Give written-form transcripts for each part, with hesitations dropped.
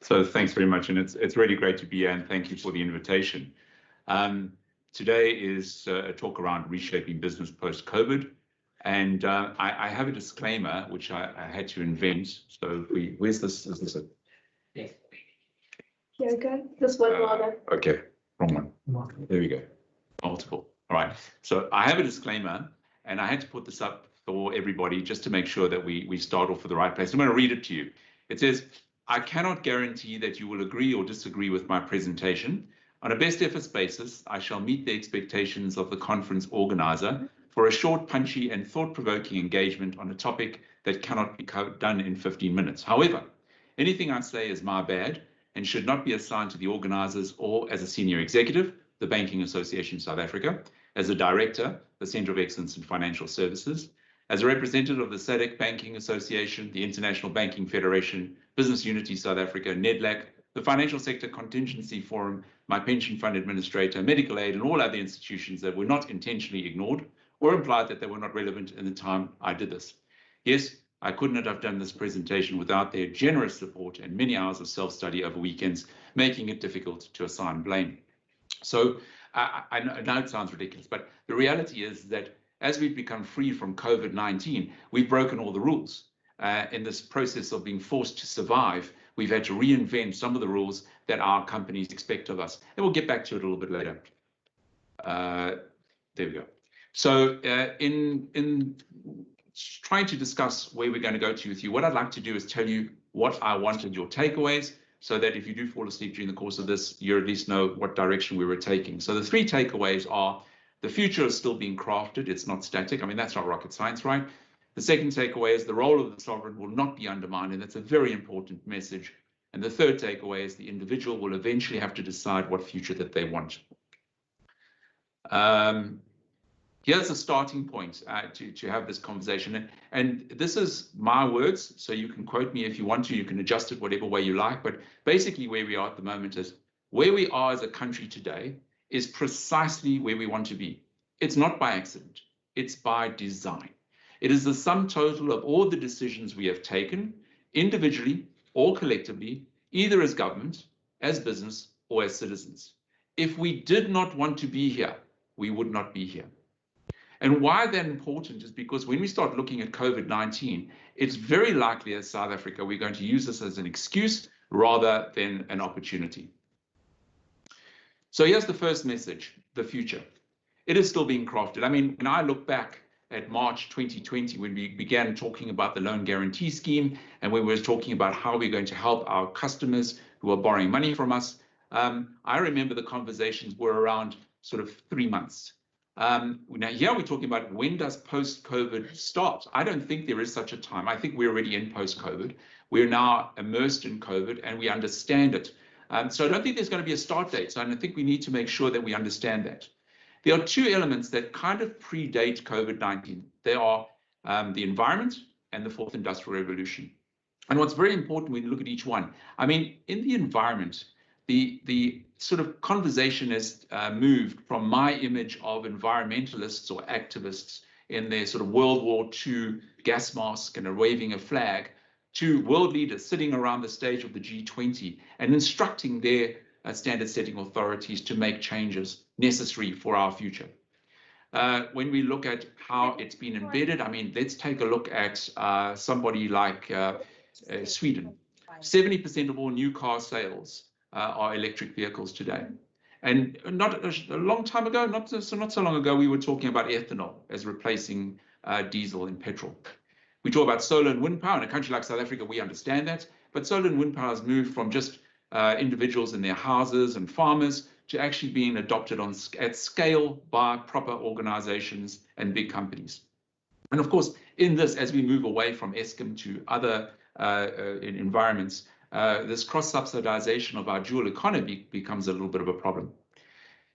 So thanks very much, and it's really great to be here, and thank you for the invitation. Today is a talk around reshaping business post-COVID, and I have a disclaimer which I had to invent. So where's this? Is this it? Yes. Here we go. This one rather. Okay, wrong one. There we go. Multiple. All right. So I have a disclaimer, and I had to put this up for everybody just to make sure that we start off with the right place. I'm going to read it to you. It says, I cannot guarantee that you will agree or disagree with my presentation. On a best efforts basis, I shall meet the expectations of the conference organizer for a short, punchy and thought-provoking engagement on a topic that cannot be done in 15 minutes. However, anything I say is my bad and should not be assigned to the organizers or as a senior executive, the Banking Association South Africa, as a director, the Centre of Excellence in Financial Services, as a representative of the SADC Banking Association, the International Banking Federation, Business Unity South Africa, NEDLAC, the Financial Sector Contingency Forum, my pension fund administrator, medical aid, and all other institutions that were not intentionally ignored or implied that they were not relevant in the time I did this. Yes, I could not have done this presentation without their generous support and many hours of self-study over weekends, making it difficult to assign blame. So I know it sounds ridiculous, but the reality is that as we've become free from COVID-19, we've broken all the rules. In this process of being forced to survive, we've had to reinvent some of the rules that our companies expect of us. And we'll get back to it a little bit later. There we go. So in trying to discuss where we're going to go to with you, what I'd like to do is tell you what I wanted your takeaways, so that if you do fall asleep during the course of this, you at least know what direction we were taking. So the three takeaways are: the future is still being crafted. It's not static. I mean, that's not rocket science, right? The second takeaway is the role of the sovereign will not be undermined, and that's a very important message. And the third takeaway is the individual will eventually have to decide what future that they want. Here's a starting point to have this conversation. And this is my words, so you can quote me if you want to. You can adjust it whatever way you like. But basically where we are at the moment is where we are as a country today is precisely where we want to be. It's not by accident. It's by design. It is the sum total of all the decisions we have taken, individually or collectively, either as government, as business, or as citizens. If we did not want to be here, we would not be here. And why that's important is because when we start looking at COVID-19, it's very likely as South Africa, we're going to use this as an excuse rather than an opportunity. So here's the first message: the future. It is still being crafted. I mean, when I look back at March 2020, when we began talking about the loan guarantee scheme, and when we were talking about how we're going to help our customers who are borrowing money from us, I remember the conversations were around sort of 3 months. Now here we're talking about when does post-COVID start? I don't think there is such a time. I think we're already in post-COVID. We're now immersed in COVID and we understand it. So I don't think there's going to be a start date. So I think we need to make sure that we understand that. There are two elements that kind of predate COVID-19. They are the environment and the fourth industrial revolution. And what's very important when you look at each one, I mean, in the environment, the sort of conversation has moved from my image of environmentalists or activists in their sort of World War II gas mask and a waving a flag to world leaders sitting around the stage of the G20 and instructing their standard setting authorities to make changes necessary for our future. When we look at how it's been embedded, I mean, let's take a look at somebody like Sweden. 70% of all new car sales are electric vehicles today. And not a long time ago, not so long ago, we were talking about ethanol as replacing diesel and petrol. We talk about solar and wind power. In a country like South Africa, we understand that. But solar and wind power has moved from just individuals in their houses and farmers to actually being adopted at scale by proper organizations and big companies. And of course, in this, as we move away from Eskom to other environments, this cross-subsidization of our dual economy becomes a little bit of a problem.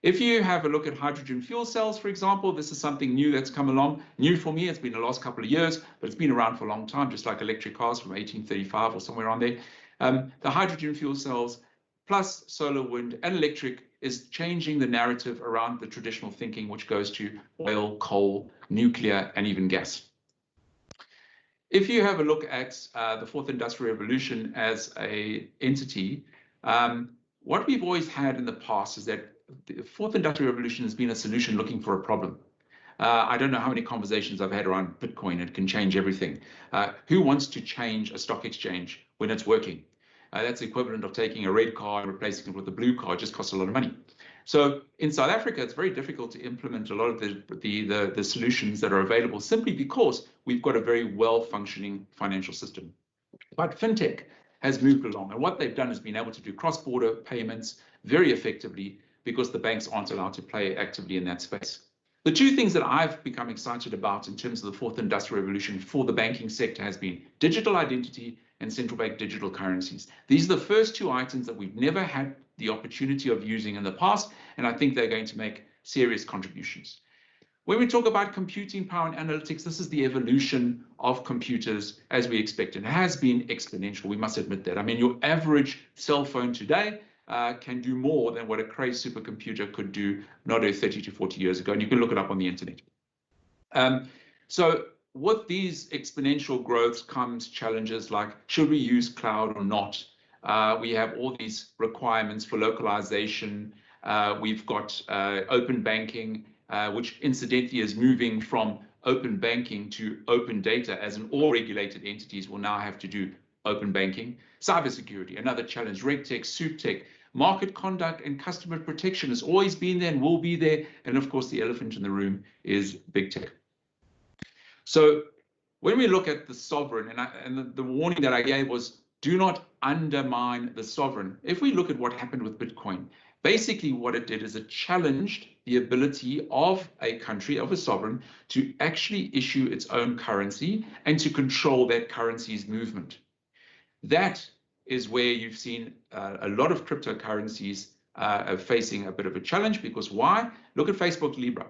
If you have a look at hydrogen fuel cells, for example, this is something new that's come along. New for me, it's been the last couple of years, but it's been around for a long time, just like electric cars from 1835 or somewhere around there. The hydrogen fuel cells plus solar, wind, and electric is changing the narrative around the traditional thinking, which goes to oil, coal, nuclear, and even gas. If you have a look at the fourth industrial revolution as a entity, what we've always had in the past is that the fourth industrial revolution has been a solution looking for a problem. I don't know how many conversations I've had around Bitcoin. It can change everything. Who wants to change a stock exchange when it's working? That's the equivalent of taking a red card and replacing it with a blue card. It just costs a lot of money. So in South Africa, it's very difficult to implement a lot of the solutions that are available simply because we've got a very well-functioning financial system. But fintech has moved along, and what they've done is been able to do cross-border payments very effectively because the banks aren't allowed to play actively in that space. The two things that I've become excited about in terms of the fourth industrial revolution for the banking sector has been digital identity and central bank digital currencies. These are the first two items that we've never had the opportunity of using in the past, and I think they're going to make serious contributions. When we talk about computing power and analytics, this is the evolution of computers as we expected. It has been exponential, we must admit that. I mean, your average cell phone today can do more than what a crazy supercomputer could do not 30 to 40 years ago, and you can look it up on the internet. So with these exponential growths comes challenges like, should we use cloud or not? We have all these requirements for localization. We've got open banking, which incidentally is moving from open banking to open data, as in all regulated entities will now have to do open banking. Cybersecurity, another challenge. RegTech, SUPTech, market conduct and customer protection has always been there and will be there. And of course, the elephant in the room is big tech. So when we look at the sovereign, and the warning that I gave was, do not undermine the sovereign. If we look at what happened with Bitcoin, basically what it did is it challenged the ability of a country, of a sovereign, to actually issue its own currency and to control that currency's movement. That is where you've seen a lot of cryptocurrencies facing a bit of a challenge, because why? Look at Facebook Libra.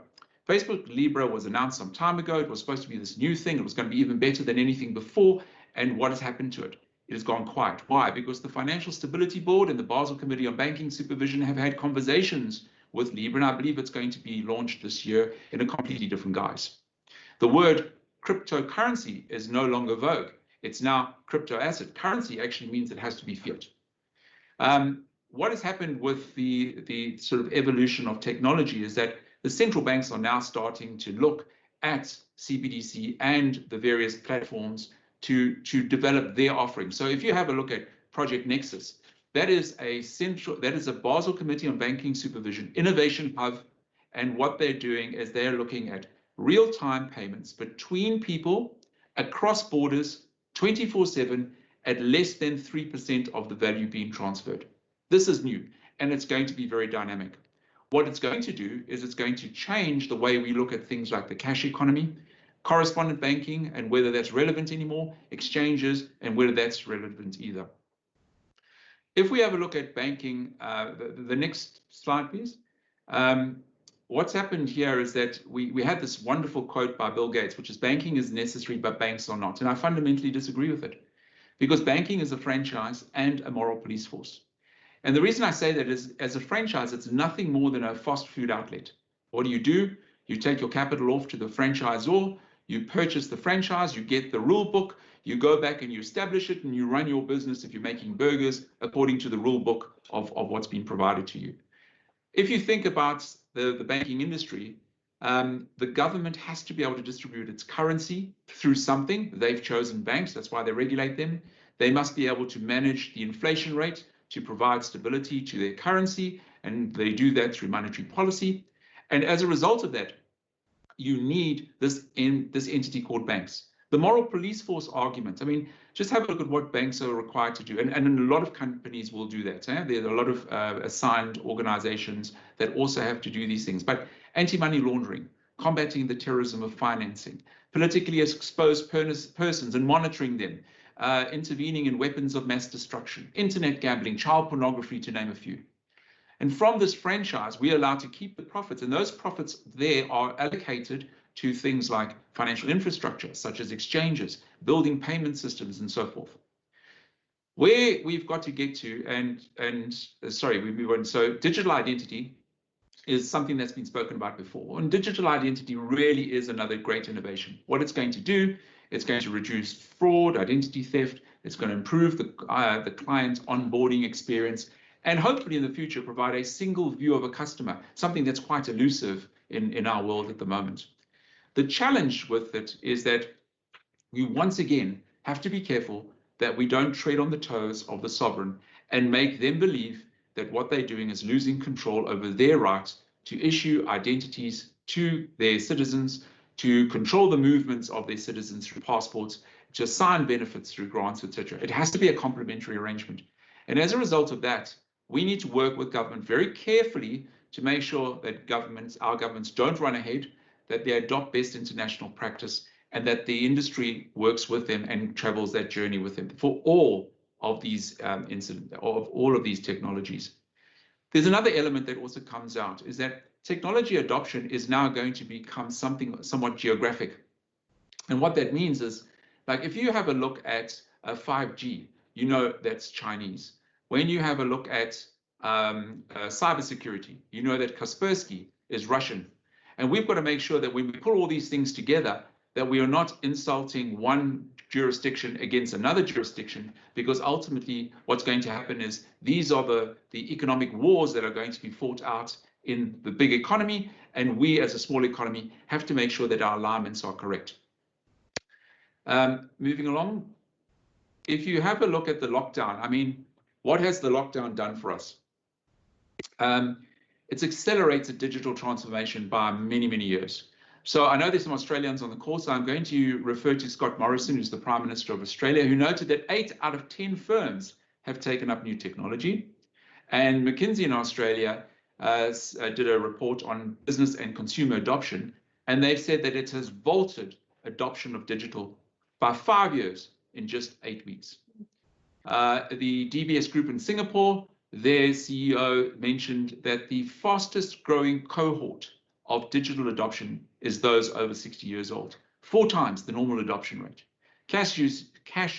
Facebook Libra was announced some time ago. It was supposed to be this new thing. It was going to be even better than anything before. And what has happened to it? It has gone quiet. Why? Because the Financial Stability Board and the Basel Committee on Banking Supervision have had conversations with Libra, and I believe it's going to be launched this year in a completely different guise. The word cryptocurrency is no longer vogue. It's now crypto asset. Currency actually means it has to be fiat. What has happened with the sort of evolution of technology is that the central banks are now starting to look at CBDC and the various platforms to develop their offerings. So if you have a look at Project Nexus, that is a Basel Committee on Banking Supervision innovation hub, and what they're doing is they're looking at real-time payments between people across borders 24/7 at less than 3% of the value being transferred. This is new, and it's going to be very dynamic. What it's going to do is it's going to change the way we look at things like the cash economy, correspondent banking, and whether that's relevant anymore, exchanges, and whether that's relevant either. If we have a look at banking, the next slide, please. What's happened here is that we had this wonderful quote by Bill Gates, which is banking is necessary, but banks are not. And I fundamentally disagree with it, because banking is a franchise and a moral police force. And the reason I say that is, as a franchise, it's nothing more than a fast food outlet. What do? You take your capital off to the franchisor, you purchase the franchise, you get the rule book, you go back and you establish it, and you run your business, if you're making burgers, according to the rule book of what's been provided to you. If you think about the banking industry, the government has to be able to distribute its currency through something. They've chosen banks, that's why they regulate them. They must be able to manage the inflation rate to provide stability to their currency, and they do that through monetary policy. And as a result of that, you need this entity called banks. The moral police force argument, I mean, just have a look at what banks are required to do. And a lot of companies will do that. There are a lot of assigned organizations that also have to do these things. But anti-money laundering, combating the terrorism of financing, politically exposed persons and monitoring them, intervening in weapons of mass destruction, internet gambling, child pornography, to name a few. And from this franchise, we are allowed to keep the profits, and those profits there are allocated to things like financial infrastructure, such as exchanges, building payment systems, and so forth. Where we've got to get to, we move on. So digital identity is something that's been spoken about before, and digital identity really is another great innovation. What it's going to do It's going to reduce fraud, identity theft. It's going to improve the client onboarding experience, and hopefully in the future provide a single view of a customer, something that's quite elusive in our world at the moment. The challenge with it is that we once again have to be careful that we don't tread on the toes of the sovereign and make them believe that what they're doing is losing control over their right to issue identities to their citizens, to control the movements of their citizens through passports, to assign benefits through grants, etc. It has to be a complementary arrangement. And as a result of that, we need to work with government very carefully to make sure that our governments don't run ahead, that they adopt best international practice, and that the industry works with them and travels that journey with them for all of these all of these technologies. There's another element that also comes out, is that technology adoption is now going to become something somewhat geographic. And what that means is, like, if you have a look at 5G, you know that's Chinese. When you have a look at cybersecurity, you know that Kaspersky is Russian. And we've got to make sure that when we put all these things together, that we are not insulting one jurisdiction against another jurisdiction, because ultimately what's going to happen is these are the economic wars that are going to be fought out in the big economy, and we as a small economy have to make sure that our alignments are correct. Moving along, if you have a look at the lockdown, I mean, what has the lockdown done for us? It's accelerated digital transformation by many, many years. So I know there's some Australians on the call, so I'm going to refer to Scott Morrison, who's the Prime Minister of Australia, who noted that 8 out of 10 firms have taken up new technology. And McKinsey in Australia did a report on business and consumer adoption, and they've said that it has vaulted adoption of digital by 5 years in just 8 weeks. The DBS Group in Singapore, their CEO mentioned that the fastest growing cohort of digital adoption is those over 60 years old, 4 times the normal adoption rate. Cash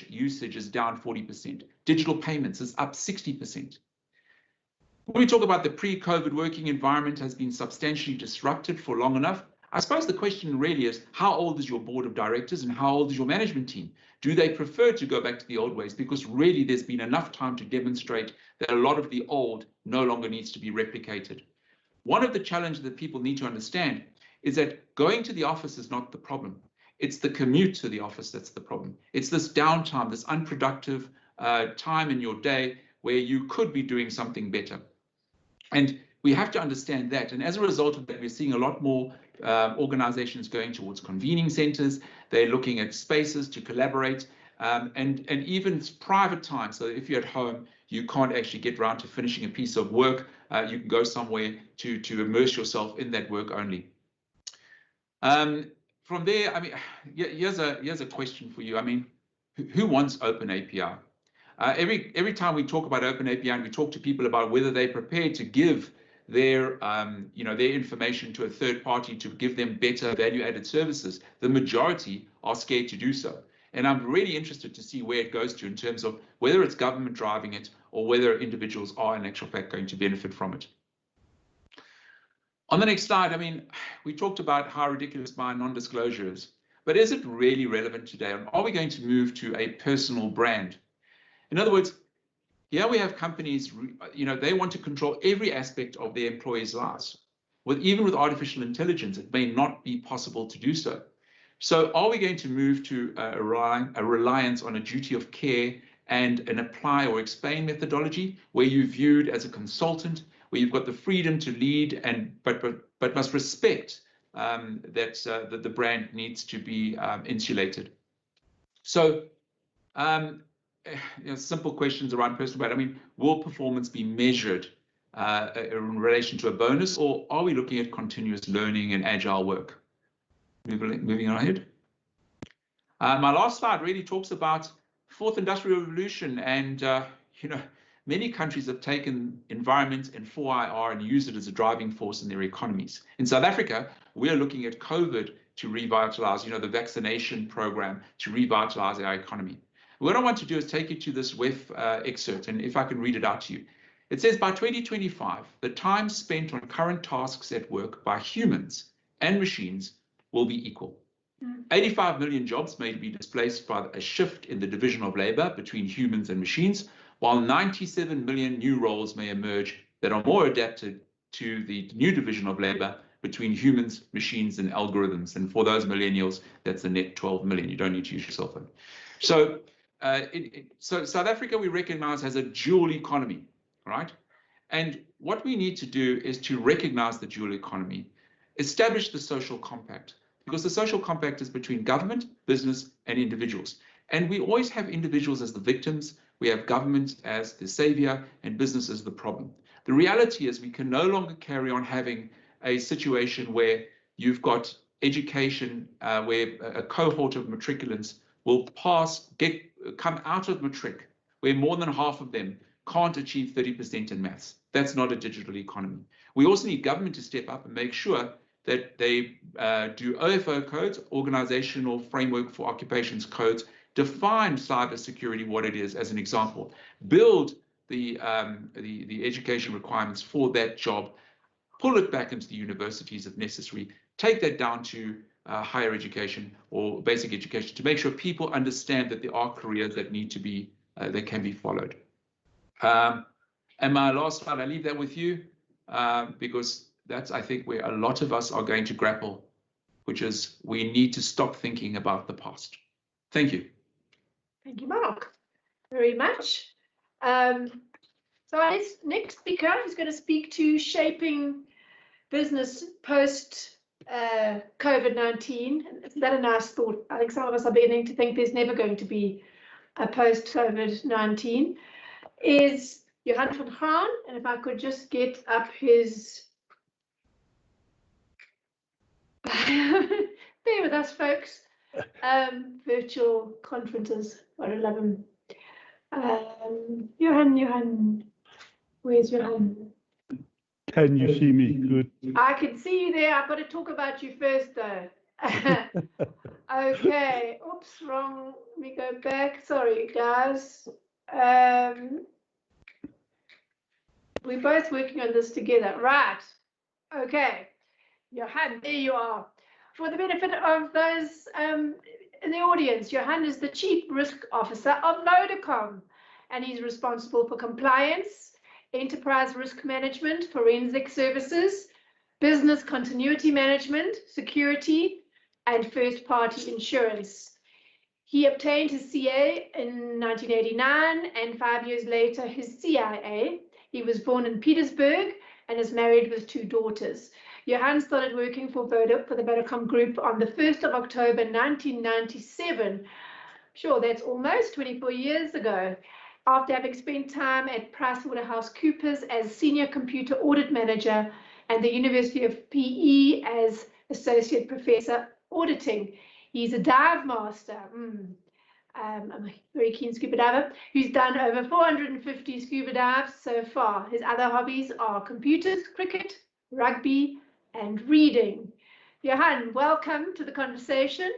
usage is down 40%. Digital payments is up 60%. When we talk about the pre-COVID working environment has been substantially disrupted for long enough, I suppose the question really is, how old is your board of directors and how old is your management team? Do they prefer to go back to the old ways? Because really there's been enough time to demonstrate that a lot of the old no longer needs to be replicated. One of the challenges that people need to understand is that going to the office is not the problem. It's the commute to the office that's the problem. It's this downtime, this unproductive time in your day where you could be doing something better. And we have to understand that. And as a result of that, we're seeing a lot more organizations going towards convening centers. They're looking at spaces to collaborate and even private time. So if you're at home, you can't actually get around to finishing a piece of work. You can go somewhere to immerse yourself in that work only. From there, I mean, here's a question for you. I mean, who wants open API? Every time we talk about open API and we talk to people about whether they're prepared to give their their information to a third party to give them better value-added services, the majority are scared to do so. And I'm really interested to see where it goes to in terms of whether it's government driving it or whether individuals are in actual fact going to benefit from it. On the next slide, I mean, we talked about how ridiculous my non-disclosure is, but is it really relevant today? Are we going to move to a personal brand? In other words, here we have companies, they want to control every aspect of their employees' lives. Even with artificial intelligence, it may not be possible to do so. So are we going to move to a reliance on a duty of care and an apply or explain methodology where you're viewed as a consultant, where you've got the freedom to lead but must respect that the brand needs to be insulated? So simple questions around personal brand. I mean, will performance be measured in relation to a bonus, or are we looking at continuous learning and agile work? Moving on ahead. My last slide really talks about fourth industrial revolution, and many countries have taken environment and 4IR and used it as a driving force in their economies. In South Africa, we're looking at COVID to revitalize, the vaccination program to revitalize our economy. What I want to do is take you to this WEF excerpt, and if I can read it out to you. It says, by 2025, the time spent on current tasks at work by humans and machines will be equal. 85 million jobs may be displaced by a shift in the division of labor between humans and machines, while 97 million new roles may emerge that are more adapted to the new division of labor between humans, machines, and algorithms. And for those millennials, that's a net 12 million. You don't need to use your cell phone. So, so South Africa, we recognize, has a dual economy, right? And what we need to do is to recognize the dual economy, establish the social compact, because the social compact is between government, business, and individuals. And we always have individuals as the victims, we have government as the savior, and business as the problem. The reality is we can no longer carry on having a situation where you've got education where a cohort of matriculants will come out of matric, where more than half of them can't achieve 30% in maths. That's not a digital economy. We also need government to step up and make sure that they do OFO codes, Organizational Framework for Occupations codes, define cybersecurity, what it is, as an example, build the education requirements for that job, pull it back into the universities if necessary, take that down to higher education or basic education to make sure people understand that there are careers that need to be, that can be followed. And my last slide, I leave that with you because that's, I think, where a lot of us are going to grapple, which is we need to stop thinking about the past. Thank you. Thank you, Mark, very much. So our next speaker is going to speak to shaping business post COVID-19. Isn't that a nice thought? I think some of us are beginning to think there's never going to be a post COVID-19. Is Johan van Graan, and if I could just get up his bear with us, folks. Virtual conferences, what I love them. Johan, where's Johan? Can you see me good? I can see you there. I've got to talk about you first, though. Okay. Oops, wrong. Let me go back. Sorry, guys. We're both working on this together. Right. Okay. Johan, there you are. For the benefit of those in the audience, Johan is the Chief Risk Officer of Vodacom, and he's responsible for compliance, enterprise risk management, forensic services, business continuity management, security, and first-party insurance. He obtained his CA in 1989, and 5 years later, his CIA. He was born in Petersburg and is married with 2 daughters. Johan started working for the Vodacom Group on the 1st of October 1997. Sure, that's almost 24 years ago. After having spent time at PricewaterhouseCoopers as Senior Computer Audit Manager and the University of PE as Associate Professor Auditing. He's a dive master. I'm a very keen scuba diver who's done over 450 scuba dives so far. His other hobbies are computers, cricket, rugby, and reading. Johan, welcome to the conversation.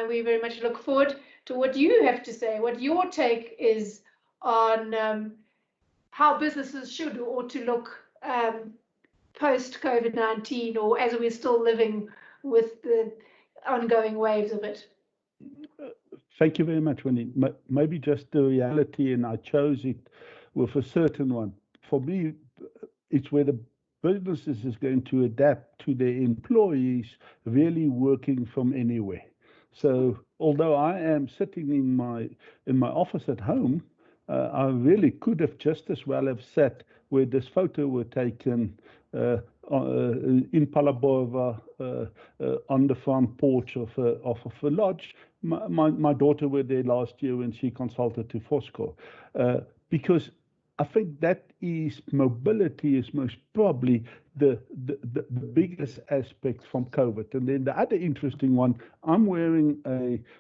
We very much look forward to what you have to say, what your take is on how businesses should or ought to look post-COVID-19, or as we're still living with the ongoing waves of it. Thank you very much, Winnie. Maybe just the reality, and I chose it with a certain one. For me, it's where the businesses is going to adapt to their employees really working from anywhere. So although I am sitting in my office at home, I really could have just as well have sat where this photo were taken in Palabova on the front porch of a lodge. My daughter was there last year when she consulted to Fosco, because I think that is mobility is most probably the biggest aspect from COVID. And then the other interesting one, I'm wearing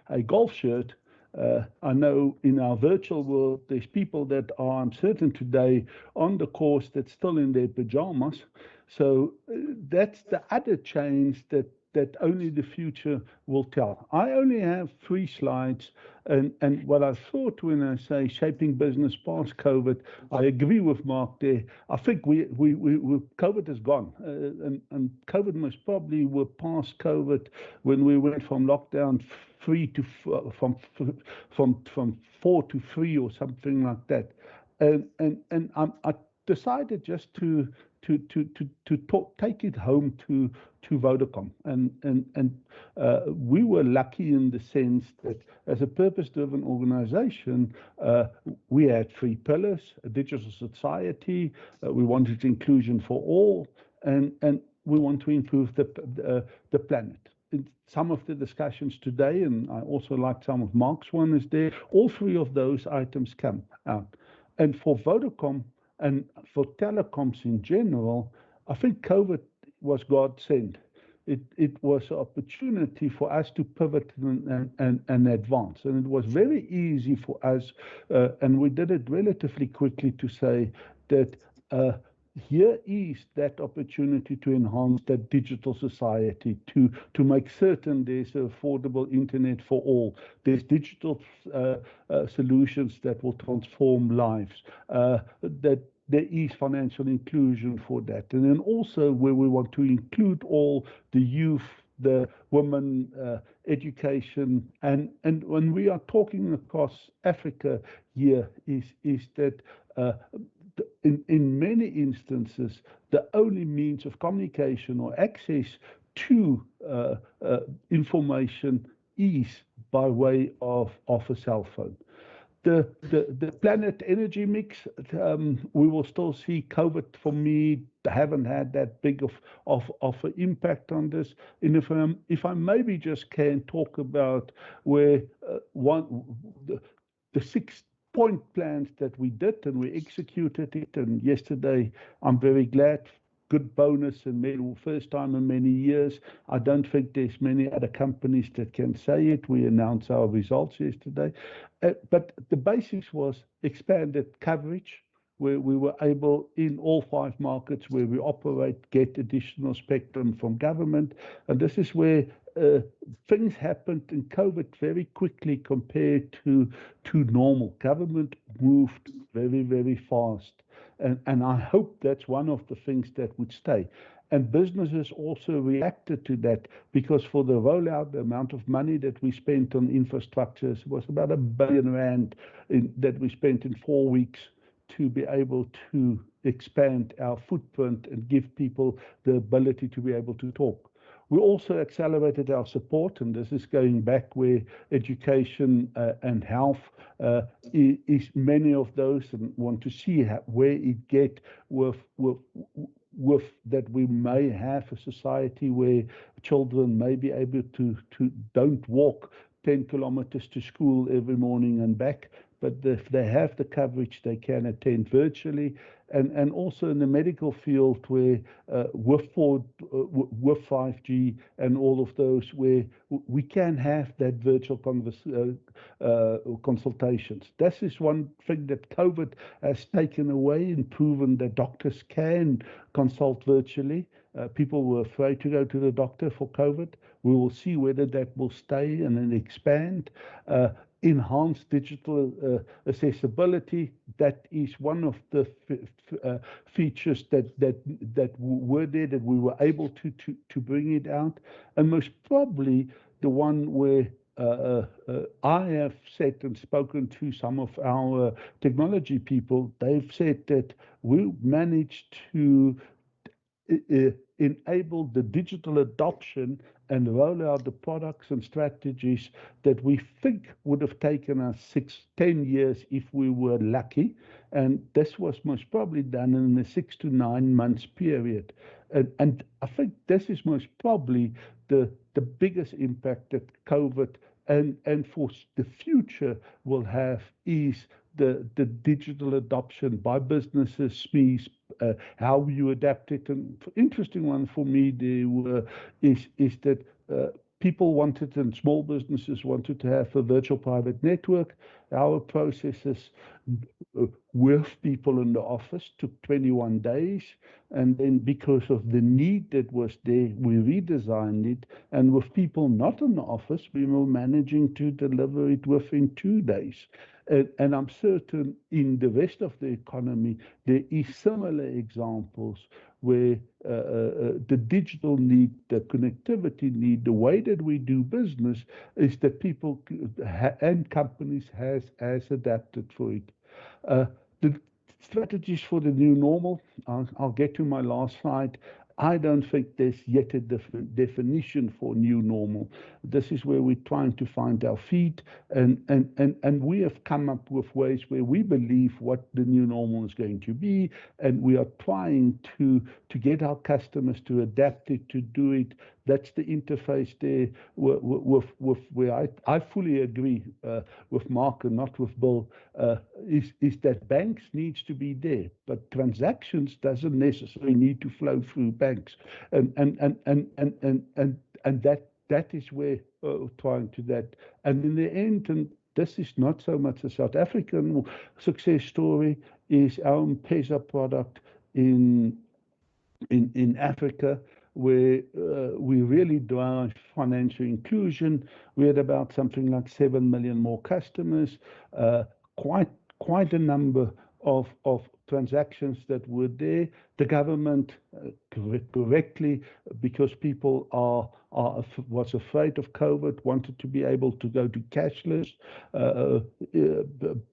a golf shirt. I know in our virtual world, there's people that are uncertain today on the course that's still in their pajamas. So that's the other change that that only the future will tell. I only have 3 slides, and what I thought when I say shaping business past COVID, I agree with Mark there. I think we COVID is gone, and COVID most probably we're past COVID when we went from lockdown 3 to from 4 to 3 or something like that, and I decided just to take it home to Vodacom, and we were lucky in the sense that as a purpose-driven organization, we had 3 pillars: a digital society, we wanted inclusion for all, and we want to improve the planet. In some of the discussions today, and I also like some of Mark's one is there, all 3 of those items come out. And for Vodacom and for telecoms in general, I think COVID was God sent. It was an opportunity for us to pivot and advance. And it was very easy for us, and we did it relatively quickly, to say that here is that opportunity to enhance that digital society, to make certain there's affordable internet for all. There's digital solutions that will transform lives, that there is financial inclusion for that. And then also where we want to include all the youth, the women, education, and when we are talking across Africa here is that in many instances, the only means of communication or access to information is by way of a cell phone. The planet energy mix, we will still see. COVID, for me, haven't had that big of an impact on this. And if I maybe just can talk about where the 6-point plans that we did, and we executed it, and yesterday I'm very glad, good bonus and medal, first time in many years. I don't think there's many other companies that can say it. We announced our results yesterday, but the basics was expanded coverage, where we were able, in all 5 markets where we operate, get additional spectrum from government. And this is where things happened in COVID very quickly compared to normal. Government moved very, very fast. And I hope that's one of the things that would stay. And businesses also reacted to that, because for the rollout, the amount of money that we spent on infrastructures was about R1 billion that we spent in 4 weeks to be able to expand our footprint and give people the ability to be able to talk. We also accelerated our support, and this is going back where education and health is many of those, and want to see where it get with that we may have a society where children may be able to don't walk 10 kilometers to school every morning and back, but if they have the coverage, they can attend virtually. And also in the medical field, where with 5G and all of those, where we can have that virtual consultations. This is one thing that COVID has taken away, and proven that doctors can consult virtually. People were afraid to go to the doctor for COVID. We will see whether that will stay and then expand. Enhanced digital accessibility, that is one of the features that were there, that we were able to bring it out. And most probably the one where I have said and spoken to some of our technology people, they've said that we managed to enable the digital adoption and roll out the products and strategies that we think would have taken us 6-10 years if we were lucky. And this was most probably done in a 6 to 9 months period. And I think this is most probably the biggest impact that COVID and for the future will have, is the digital adoption by businesses, SMEs, how you adapt it. And interesting one for me there is that people wanted, and small businesses wanted to have a virtual private network. Our processes with people in the office took 21 days. And then because of the need that was there, we redesigned it. And with people not in the office, we were managing to deliver it within 2 days. And I'm certain in the rest of the economy, there is similar examples where the digital need, the connectivity need, the way that we do business is that people and companies has adapted for it. The strategies for the new normal, I'll get to my last slide. I don't think there's yet a definition for new normal. This is where we're trying to find our feet, and we have come up with ways where we believe what the new normal is going to be, and we are trying to get our customers to adapt it, to do it. That's the interface there with where I fully agree with Mark and not with Bill, is that banks needs to be there, but transactions doesn't necessarily need to flow through banks, and that is where we're trying to that. And in the end, and this is not so much a South African success story, is our M-Pesa product in Africa, where we really drive financial inclusion. We had about something like 7 million more customers, quite a number of transactions that were there. The government correctly, because people was afraid of COVID, wanted to be able to go to cashless,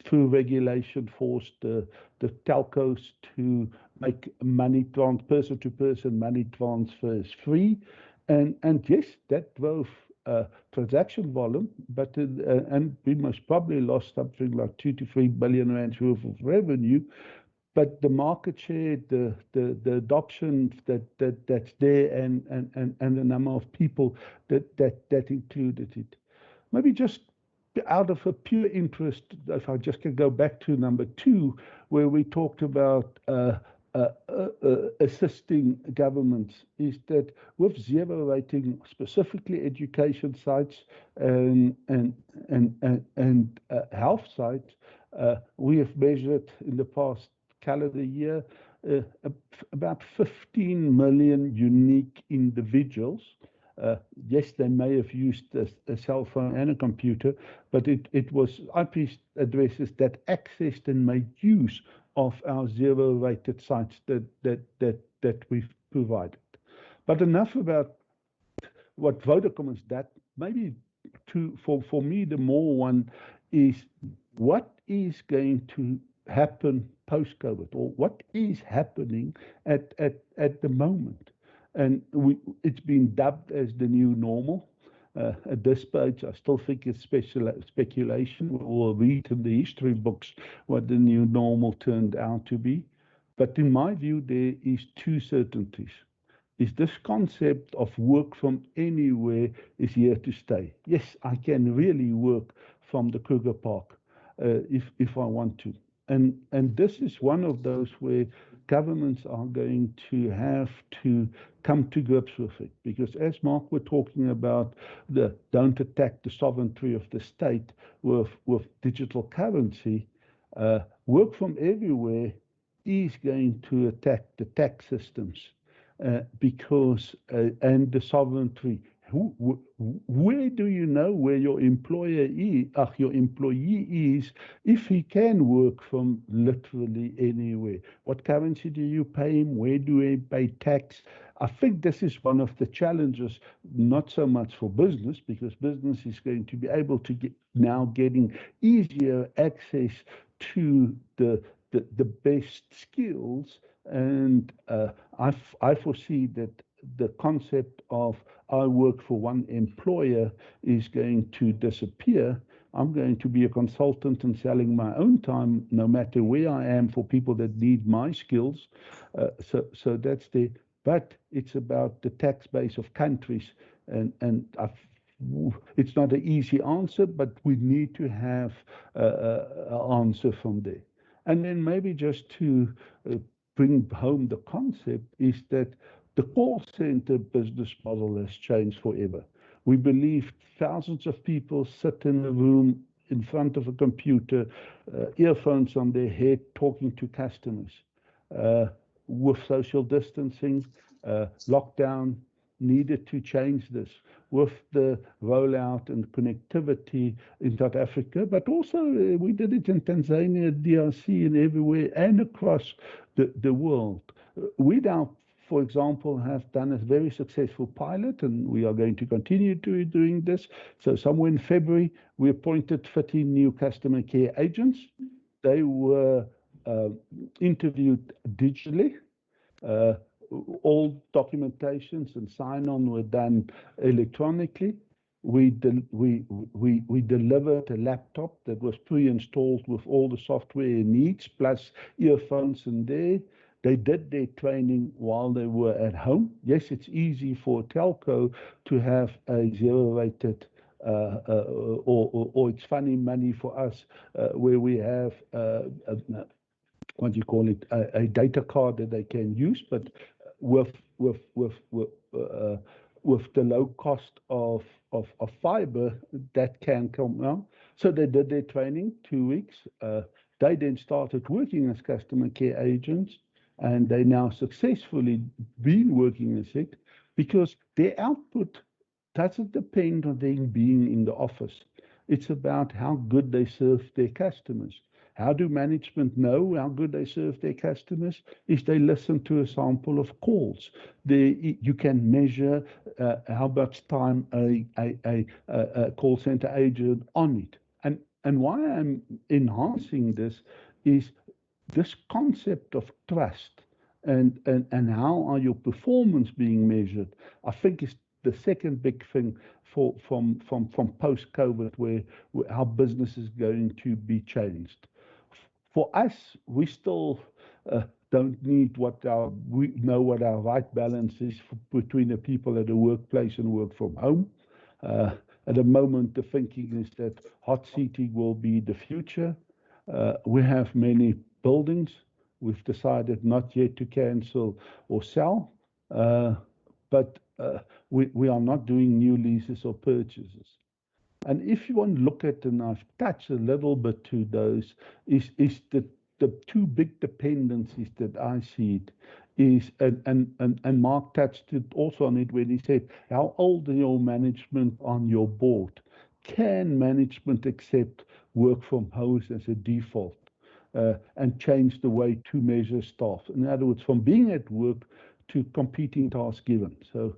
through regulation forced the telcos to make money person-to-person money transfers free, and yes, that drove transaction volume, but and we most probably lost something like 2 to 3 billion rand worth of revenue. But the market share, the adoption that's there, and the number of people that included it. Maybe just out of a pure interest, if I just can go back to number 2, where we talked about assisting governments, is that with zero rating, specifically education sites and health sites, we have measured in the past calendar year about 15 million unique individuals. Yes, they may have used a cell phone and a computer, but it was IP addresses that accessed and made use of our zero-rated sites that we've provided. But enough about what Vodacom is. That maybe for me the more one is what is going to happen post-COVID, or what is happening at the moment. And it's been dubbed as the new normal. At this stage, I still think it's speculation. We'll read in the history books what the new normal turned out to be. But in my view, there is 2 certainties. Is this concept of work from anywhere is here to stay. Yes, I can really work from the Kruger Park if I want to. And this is one of those where governments are going to have to come to grips with it, because as Mark were talking about, don't attack the sovereignty of the state with digital currency. Work from everywhere is going to attack the tax systems, because and the sovereignty. Where do you know where your employee is if he can work from literally anywhere? What currency do you pay him? Where do you pay tax? I think this is one of the challenges, not so much for business, because business is going to be able to getting easier access to the best skills, and I foresee that the concept of I work for one employer is going to disappear. I'm going to be a consultant and selling my own time, no matter where I am, for people that need my skills. So that's the. But it's about the tax base of countries, and it's not an easy answer, but we need to have an answer from there. And then maybe just to bring home the concept is that the call center business model has changed forever. We believe thousands of people sit in a room in front of a computer, earphones on their head, talking to customers. With social distancing, lockdown needed to change this. With the rollout and connectivity in South Africa, but also we did it in Tanzania, DRC, and everywhere, and across the world. We now, for example, have done a very successful pilot, and we are going to continue doing this. So somewhere in February, we appointed 15 new customer care agents. They were interviewed digitally. All documentations and sign-on were done electronically. We delivered a laptop that was pre-installed with all the software it needs, plus earphones in there. They did their training while they were at home. Yes, it's easy for a telco to have a zero-rated or it's funny money for us where we have what do you call it, a data card that they can use, but with the low cost of fiber, that can come out. So they did their training 2 weeks. They then started working as customer care agents, and they now successfully been working as it, because their output doesn't depend on them being in the office. It's about how good they serve their customers. How do management know how good they serve their customers? Is they listen to a sample of calls. You can measure how much time a call center agent on it. And why I'm enhancing this is this concept of trust and how are your performance being measured, I think is the second big thing from post-COVID where our business is going to be changed. For us, we still don't need we know what our right balance is between the people at the workplace and work from home. At the moment, the thinking is that hot seating will be the future. We have many buildings. We've decided not yet to cancel or sell, but we are not doing new leases or purchases. And if you want to look at, and I've touched a little bit to those, is the two big dependencies that I see it is, and Mark touched it also on it when he said, how old are your management on your board? Can management accept work from home as a default and change the way to measure staff? In other words, from being at work to completing tasks given. So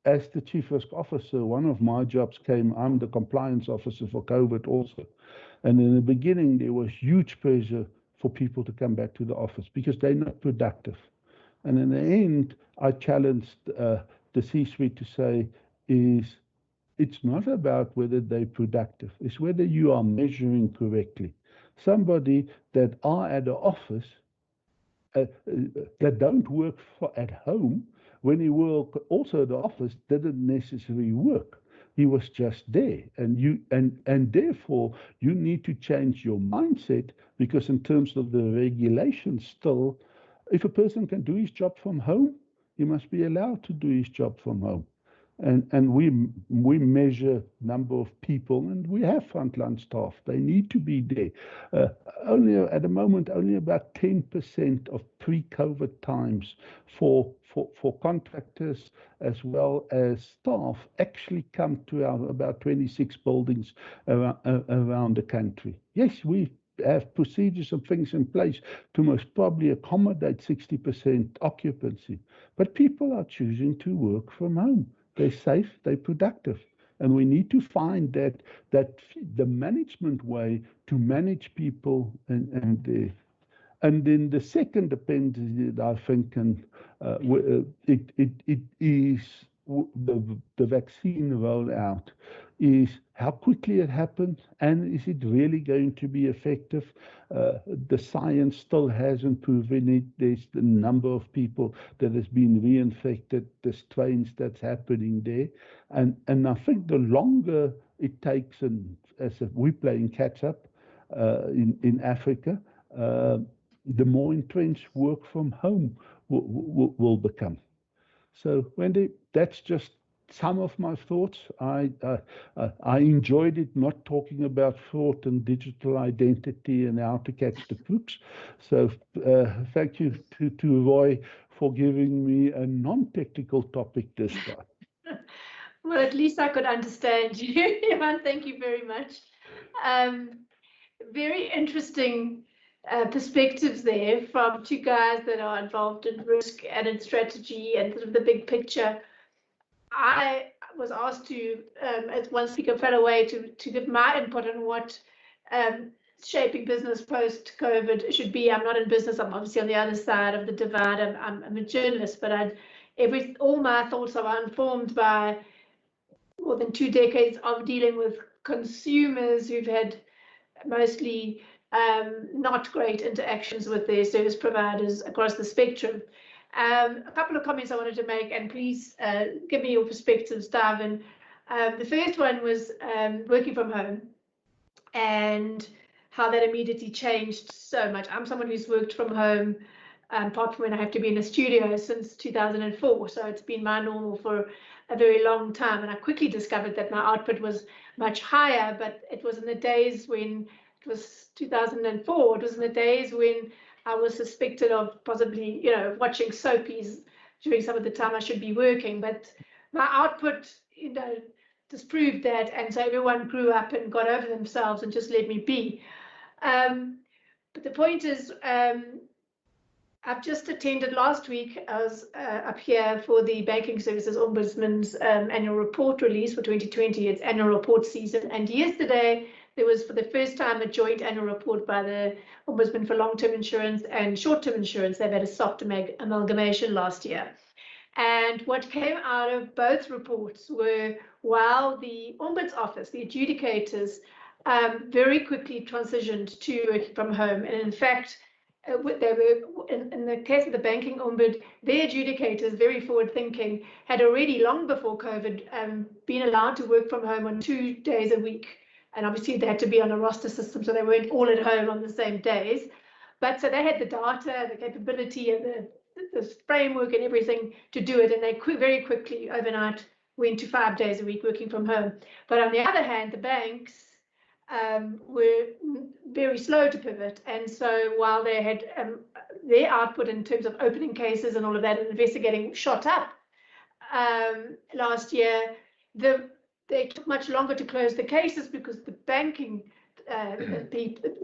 as the Chief Risk Officer, one of my jobs I'm the compliance officer for COVID also. And in the beginning, there was huge pressure for people to come back to the office because they're not productive. And in the end, I challenged the C-suite to say, it's not about whether they're productive, it's whether you are measuring correctly. Somebody that are at the office that don't work at home, when he worked also at the office, didn't necessarily work. He was just there, and therefore you need to change your mindset, because in terms of the regulations still, if a person can do his job from home, he must be allowed to do his job from home. And we measure number of people, and we have frontline staff. They need to be there. Only at the moment, only about 10% of pre-COVID times for contractors as well as staff actually come to our about 26 buildings around the country. Yes, we have procedures and things in place to most probably accommodate 60% occupancy, but people are choosing to work from home. They're safe, they're productive. And we need to find that the management way to manage people and then the second dependency that I think it is the vaccine rollout is how quickly it happens, and is it really going to be effective? The science still hasn't proven it. There's the number of people that has been reinfected, the strains that's happening there. And I think the longer it takes, and as we're playing catch up in Africa, the more entrenched work from home will become. So Wendy, that's just some of my thoughts. I enjoyed it, not talking about fraud and digital identity and how to catch the crooks. So thank you to Roy for giving me a non-technical topic this time. Well, at least I could understand you, Johan. Thank you very much. Very interesting perspectives there from two guys that are involved in risk and in strategy and sort of the big picture. I was asked to, as one speaker fell away, to give my input on what shaping business post-COVID should be. I'm not in business. I'm obviously on the other side of the divide. I'm a journalist, but all my thoughts are informed by more than 2 decades of dealing with consumers who've had mostly not great interactions with their service providers across the spectrum. A couple of comments I wanted to make, and please give me your perspectives, Darwin. The first one was working from home and how that immediately changed so much. I'm someone who's worked from home, apart from when I have to be in a studio, since 2004. So it's been my normal for a very long time. And I quickly discovered that my output was much higher, but it was in the days when, it was 2004, it was in the days when I was suspected of possibly, watching soapies during some of the time I should be working. But my output, disproved that, and so everyone grew up and got over themselves and just let me be. But the point is, I've just attended last week. I was up here for the Banking Services Ombudsman's annual report release for 2020. It's annual report season, and yesterday there was, for the first time, a joint annual report by the Ombudsman for long-term insurance and short-term insurance. They've had a soft amalgamation last year. And what came out of both reports were, while the Ombuds office, the adjudicators, very quickly transitioned to working from home. And in fact, they were, in the case of the banking ombud, their adjudicators, very forward-thinking, had already, long before COVID, been allowed to work from home on 2 days a week. And obviously they had to be on a roster system, so they weren't all at home on the same days. But so they had the data, the capability, and the framework and everything to do it, and they very quickly, overnight, went to 5 days a week working from home. But on the other hand, the banks were very slow to pivot, and so while they had their output in terms of opening cases and all of that and investigating shot up last year, they took much longer to close the cases because the banking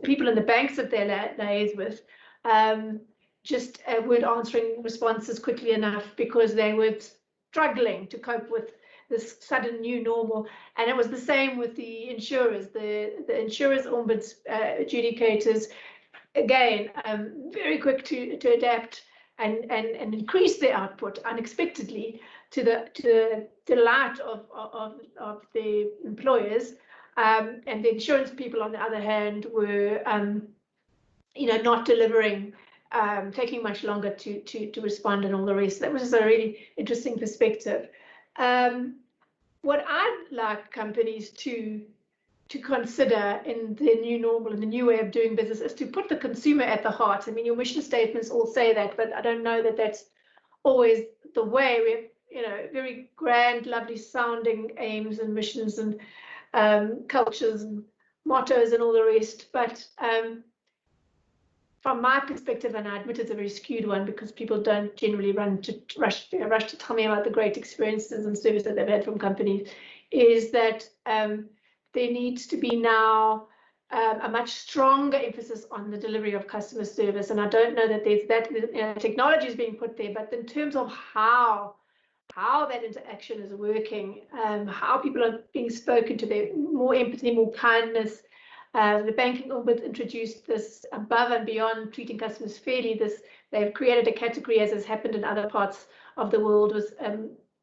people in the banks that they liaise with just weren't answering responses quickly enough because they were struggling to cope with this sudden new normal. And it was the same with the insurers. The insurers, ombuds, adjudicators, again, very quick to adapt and increase their output unexpectedly to the delight of the employers. And the insurance people, on the other hand, were not delivering, taking much longer to respond and all the rest. That was a really interesting perspective. What I'd like companies to consider in the new normal and the new way of doing business is to put the consumer at the heart. I mean, your mission statements all say that, but I don't know that that's always the way. We have, very grand, lovely sounding aims and missions and cultures and mottos and all the rest. But from my perspective, and I admit it's a very skewed one because people don't generally rush to tell me about the great experiences and service that they've had from companies, is that there needs to be now a much stronger emphasis on the delivery of customer service. And I don't know that there's that technology is being put there, but in terms of how that interaction is working, how people are being spoken to, there more empathy, more kindness. The banking ombud introduced this above and beyond treating customers fairly. They've created a category, as has happened in other parts of the world with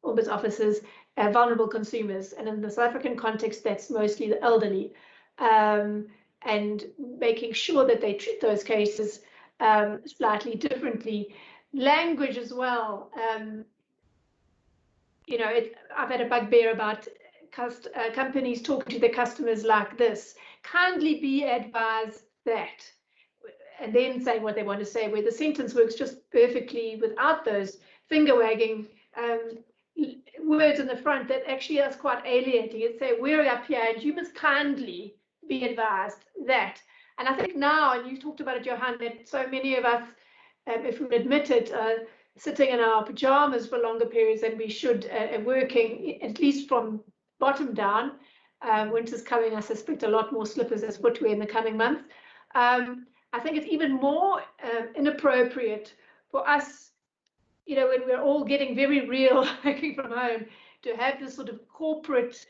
ombuds offices, vulnerable consumers. And in the South African context, that's mostly the elderly, and making sure that they treat those cases slightly differently. Language as well. I've had a bugbear about companies talking to their customers like this. Kindly be advised that, and then say what they want to say, where the sentence works just perfectly without those finger wagging words in the front that actually is quite alienating. It say, we're up here and you must kindly be advised that. And I think now, and you talked about it, Johan, that so many of us, if we admit it, sitting in our pajamas for longer periods than we should, working, at least from bottom down. Winter's coming, I suspect a lot more slippers as footwear in the coming months. I think it's even more inappropriate for us, you know, when we're all getting very real working from home, to have this sort of corporate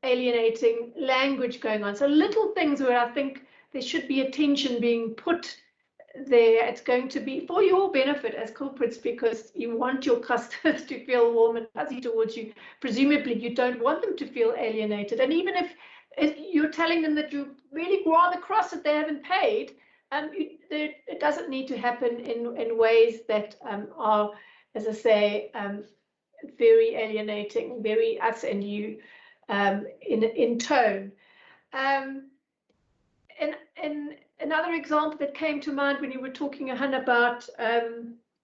alienating language going on. So little things where I think there should be attention being put there. It's going to be for your benefit as corporates, because you want your customers to feel warm and fuzzy towards you. Presumably you don't want them to feel alienated. And even if you're telling them that you're really rather cross that they haven't paid, it doesn't need to happen in ways that are, as I say, very alienating, very us and you in tone. And another example that came to mind when you were talking, Johan, about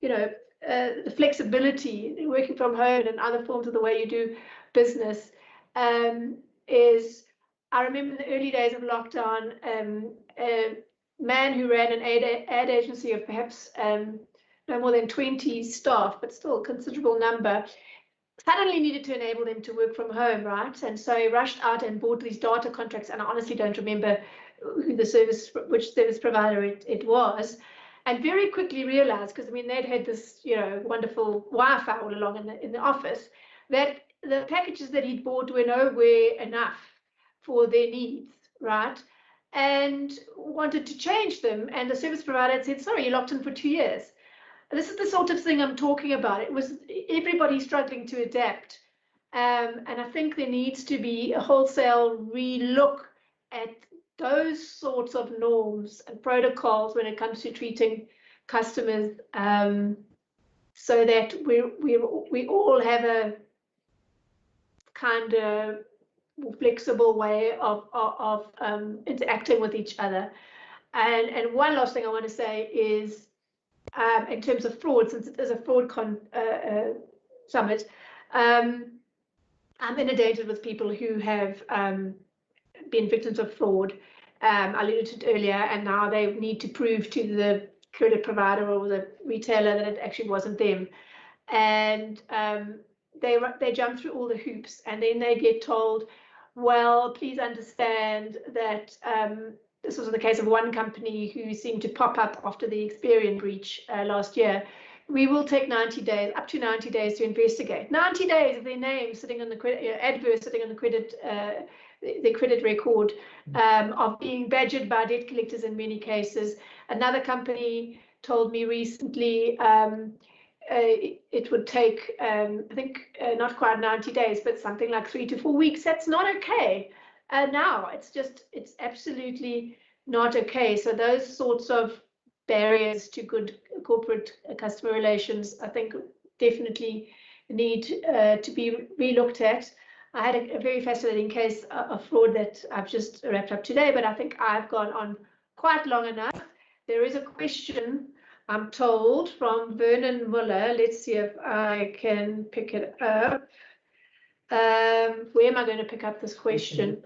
you know, the flexibility working from home and other forms of the way you do business, is I remember in the early days of lockdown, a man who ran an ad agency of perhaps no more than 20 staff, but still a considerable number, suddenly needed to enable them to work from home, right? And so he rushed out and bought these data contracts, and I honestly don't remember who which service provider it was, and very quickly realized, because I mean they'd had this, you know, wonderful Wi-Fi all along in the office, that the packages that he'd bought were nowhere enough for their needs, right? And wanted to change them, and the service provider had said, sorry, you're locked in for 2 years. And this is the sort of thing I'm talking about. It was everybody struggling to adapt, and I think there needs to be a wholesale relook at those sorts of norms and protocols when it comes to treating customers, so that we all have a kind of more flexible way of interacting with each other. And one last thing I want to say is, in terms of fraud, since it is a fraud summit, I'm inundated with people who have been victims of fraud. I alluded to it earlier, and now they need to prove to the credit provider or the retailer that it actually wasn't them. And they jump through all the hoops, and then they get told, well, please understand that this was the case of one company who seemed to pop up after the Experian breach last year. We will take 90 days, up to 90 days to investigate. 90 days of their name sitting on the credit, adverse sitting on the credit, the credit record, of being badgered by debt collectors in many cases. Another company told me recently it would take, I think, not quite 90 days, but something like 3 to 4 weeks. That's not okay. Now it's absolutely not okay. So those sorts of barriers to good corporate customer relations, I think, definitely need to be relooked at. I had a very fascinating case of fraud that I've just wrapped up today, but I think I've gone on quite long enough. There is a question, I'm told, from Vernon Muller. Let's see if I can pick it up. Where am I going to pick up this question?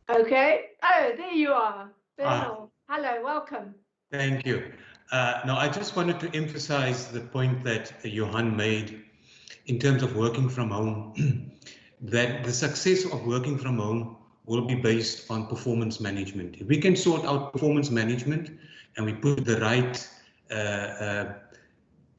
Okay. Oh, there you are. Vernon. Hello, welcome. Thank you. Now, I just wanted to emphasize the point that Johan made in terms of working from home, that the success of working from home will be based on performance management. If we can sort out performance management and we put the right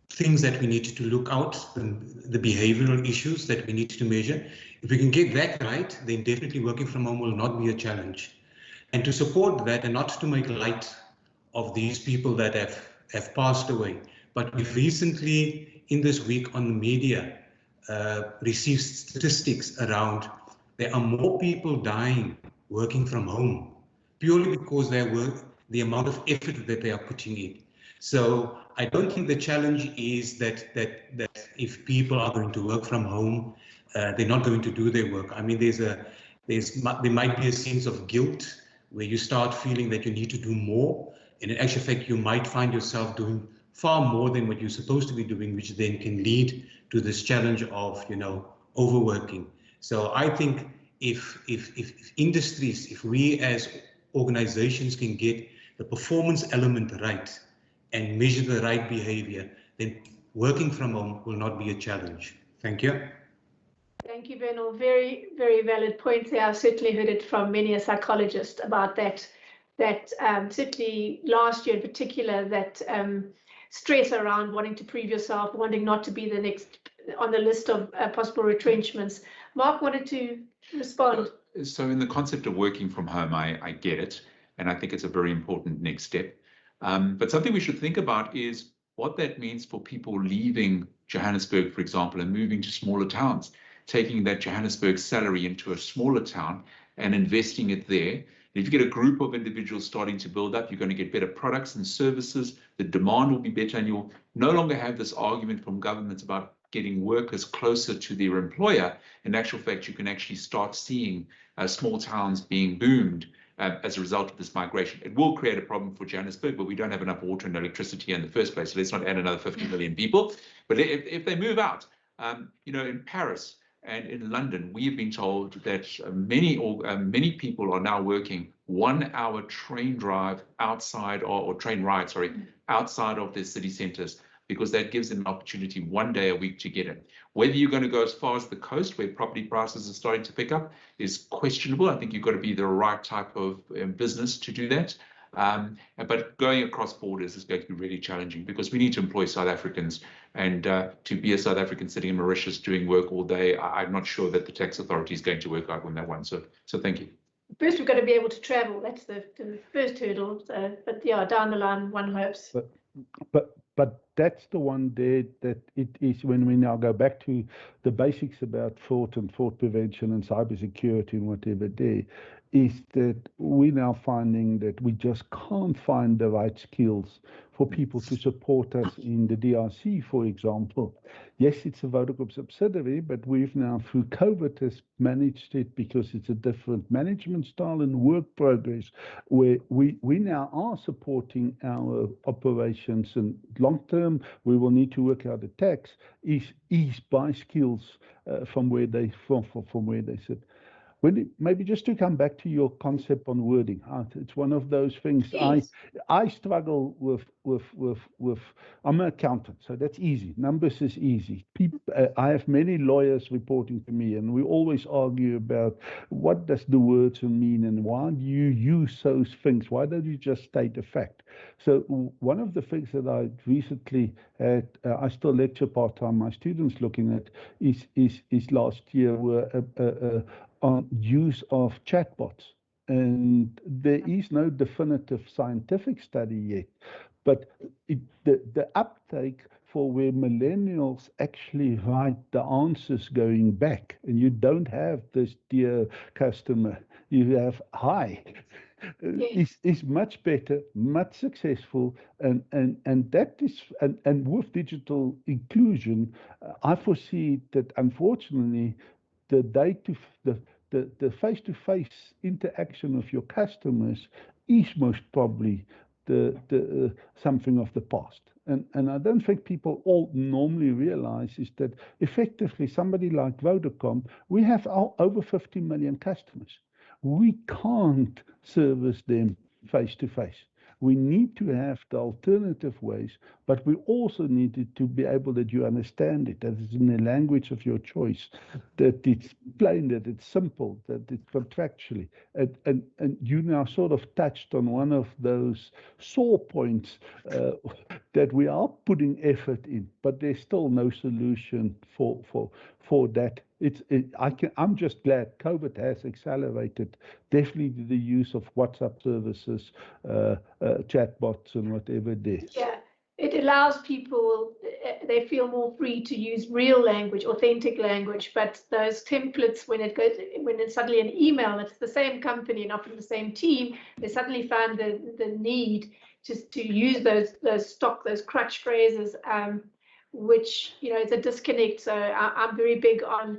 things that we need to look out, the behavioral issues that we need to measure, if we can get that right, then definitely working from home will not be a challenge. And to support that, and not to make light of these people that have passed away, but we've recently, in this week on the media, received statistics around there are more people dying working from home purely because the amount of effort that they are putting in. So I don't think the challenge is that if people are going to work from home, they're not going to do their work. I mean, there might be a sense of guilt where you start feeling that you need to do more. And in actual fact, you might find yourself doing far more than what you're supposed to be doing, which then can lead to this challenge of, overworking. So I think if industries, if we as organizations can get the performance element right and measure the right behavior, then working from home will not be a challenge. Thank you. Thank you, Bernal. Very, very valid points there. I've certainly heard it from many a psychologist about that certainly last year in particular, that stress around wanting to prove yourself, wanting not to be the next on the list of possible retrenchments. Mark wanted to respond. So in the concept of working from home, I get it, and I think it's a very important next step. But something we should think about is what that means for people leaving Johannesburg, for example, and moving to smaller towns, taking that Johannesburg salary into a smaller town and investing it there. If you get a group of individuals starting to build up, you're going to get better products and services, the demand will be better, and you'll no longer have this argument from governments about getting workers closer to their employer. In actual fact, you can actually start seeing small towns being boomed as a result of this migration. It will create a problem for Johannesburg, but we don't have enough water and electricity in the first place, so let's not add another 50 million people. But if they move out, in Paris and in London, we have been told that many people are now working 1 hour train drive outside, or train ride, sorry, outside of their city centres, because that gives them an opportunity 1 day a week to get in. Whether you're going to go as far as the coast, where property prices are starting to pick up, is questionable. I think you've got to be the right type of business to do that. But going across borders is going to be really challenging, because we need to employ South Africans, and to be a South African sitting in Mauritius doing work all day, I'm not sure that the tax authority is going to work out on that one. So thank you. First, we've got to be able to travel. That's the first hurdle. But yeah, down the line, one hopes. But that's the one there that it is, when we now go back to the basics about fraud and fraud prevention and cybersecurity and whatever there, is that we're now finding that we just can't find the right skills for people to support us in the DRC, for example. Yes, it's a Vodacom subsidiary, but we've now, through COVID, has managed it because it's a different management style and work progress, where we now are supporting our operations, and long term, we will need to work out the tax is by skills from where they sit. Maybe just to come back to your concept on wording, it's one of those things. Please. I struggle with. I'm an accountant, so that's easy. Numbers is easy. I have many lawyers reporting to me, and we always argue about what does the words mean and why do you use those things? Why don't you just state a fact? So one of the things that I recently had, I still lecture part-time, my students looking at is last year were on use of chatbots, and there is no definitive scientific study yet, but the uptake for where millennials actually write the answers going back, and you don't have this dear customer, you have hi, is much better, much successful, and that is, and with digital inclusion, I foresee that unfortunately the face-to-face interaction of your customers is most probably the something of the past. And I don't think people all normally realize is that effectively somebody like Vodacom, we have over 50 million customers. We can't service them face-to-face. We need to have the alternative ways, but we also needed to be able that you understand it, that it's in the language of your choice, that it's plain, that it's simple, that it's contractually. And you now sort of touched on one of those sore points that we are putting effort in, but there's still no solution for that. I'm just glad COVID has accelerated definitely the use of WhatsApp services, chatbots and whatever there. Yeah, it allows people, they feel more free to use real language, authentic language, but those templates, when it's suddenly an email, it's the same company and often the same team, they suddenly find the need just to use those crutch phrases, which, it's a disconnect. So I'm very big on,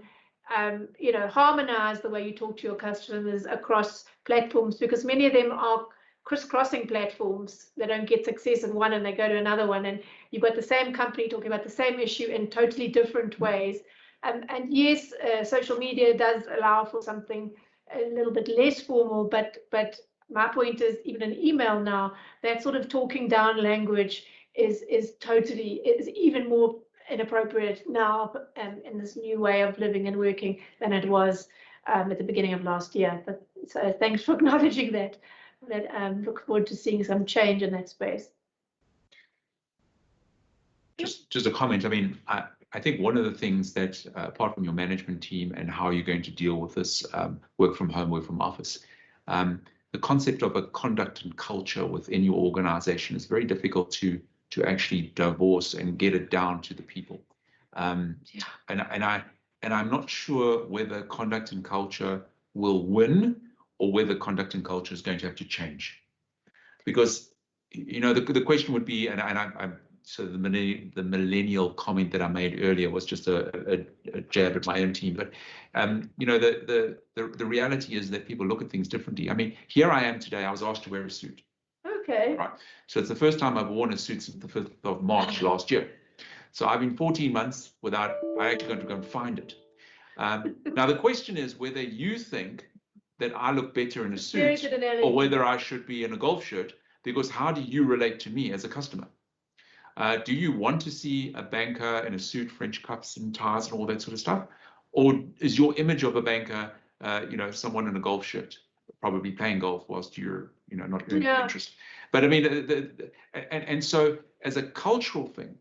harmonize the way you talk to your customers across platforms, because many of them are crisscrossing platforms. They don't get success in one and they go to another one, and you've got the same company talking about the same issue in totally different ways. And yes, social media does allow for something a little bit less formal, but my point is, even an email now, that sort of talking down language is even more inappropriate now in this new way of living and working than it was at the beginning of last year. But so thanks for acknowledging that. Look forward to seeing some change in that space. Just a comment. I mean, I think one of the things that, apart from your management team and how you're going to deal with this work from home, work from office, the concept of a conduct and culture within your organization is very difficult to actually divorce and get it down to the people. And I'm not sure whether conduct and culture will win or whether conduct and culture is going to have to change. Because, you know, the question would be, so the millennial comment that I made earlier was just a jab at my own team. But you know, the reality is that people look at things differently. I mean, here I am today. I was asked to wear a suit. Okay. Right. So it's the first time I've worn a suit since the 5th of March last year. So I've been 14 months without. I actually going to go and find it. Now the question is whether you think that I look better in a suit or whether I should be in a golf shirt. Because how do you relate to me as a customer? Do you want to see a banker in a suit, French cuffs and ties and all that sort of stuff? Or is your image of a banker, you know, someone in a golf shirt, probably playing golf whilst you're, you know, not earning interest? But I mean, and so as a cultural thing,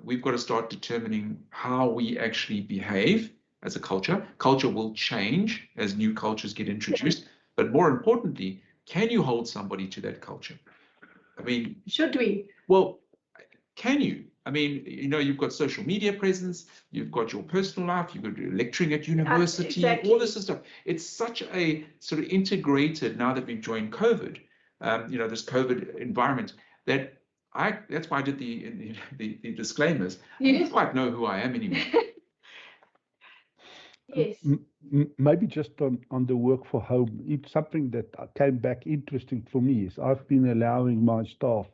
we've got to start determining how we actually behave as a culture. Culture will change as new cultures get introduced. But more importantly, can you hold somebody to that culture? I mean, should we? Well, can you? I mean, you know, you've got social media presence, you've got your personal life, you've got lecturing at university, all this stuff. It's such a sort of integrated, now that we've joined COVID, you know, this COVID environment, that that's why I did the disclaimers. I don't quite know who I am anymore. Yes. Maybe just on the work for home, it's something that came back interesting for me is I've been allowing my staff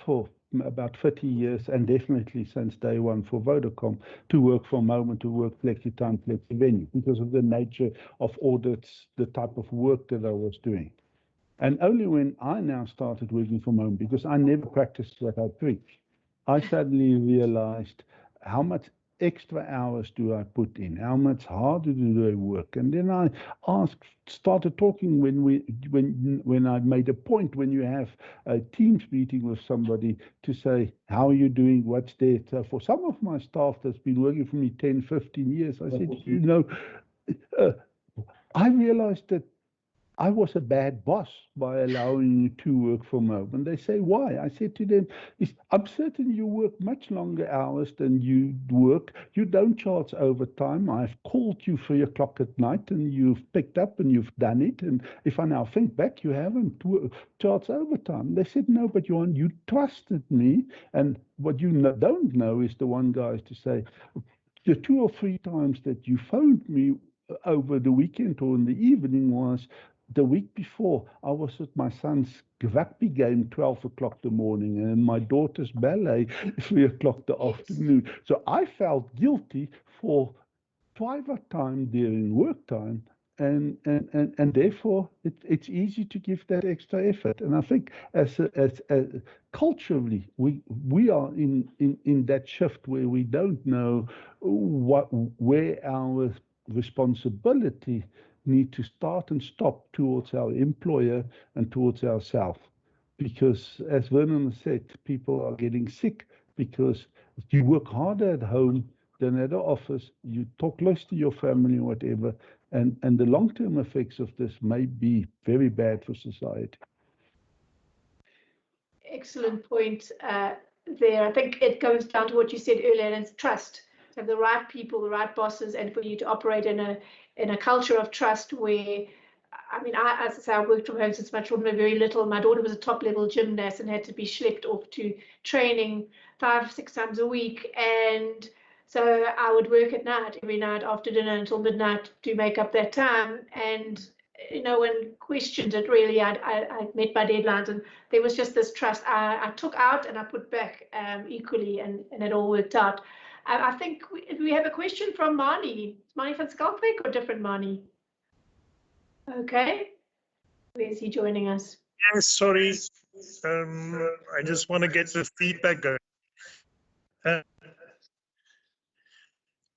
for about 30 years and definitely since day one for Vodacom to work from home and to work flexi time, flexi venue because of the nature of audits, the type of work that I was doing. And only when I now started working from home, because I never practiced what I preach, I suddenly realized how much extra hours do I put in? How much harder do I work? And then I started talking when I made a point, when you have a Teams meeting with somebody, to say, how are you doing? What's there? So for some of my staff that's been working for me 10, 15 years, I said, you know, I realized that I was a bad boss by allowing you to work from home. And they say, why? I said to them, I'm certain you work much longer hours than you work. You don't charge overtime. I've called you 3 o'clock at night and you've picked up and you've done it. And if I now think back, you haven't charged overtime. They said, no, but Johan, you trusted me. And what you don't know is the one guy is to say, the 2 or 3 times that you phoned me over the weekend or in the evening was the week before. I was at my son's rugby game 12 o'clock the morning and my daughter's ballet 3 o'clock the afternoon. So I felt guilty for private time during work time, and therefore it's easy to give that extra effort. And I think as culturally we are in that shift where we don't know where our responsibility need to start and stop towards our employer and towards ourselves. Because as Vernon said, people are getting sick because you work harder at home than at the office, you talk less to your family or whatever, and the long-term effects of this may be very bad for society. Excellent point there. I think it goes down to what you said earlier, and it's trust. To have the right people, the right bosses, and for you to operate in a culture of trust where, I mean, as I say, I worked from home since my children were very little. My daughter was a top-level gymnast and had to be schlepped off to training 5-6 times a week. And so I would work at night, every night after dinner until midnight to make up that time. And no one questioned it really. I met my deadlines, and there was just this trust. I took out and I put back equally, and it all worked out. I think we have a question from Mani. Mani van Skalkwyk or different Mani? Okay. Where is he joining us? Yes, sorry. I just want to get the feedback going.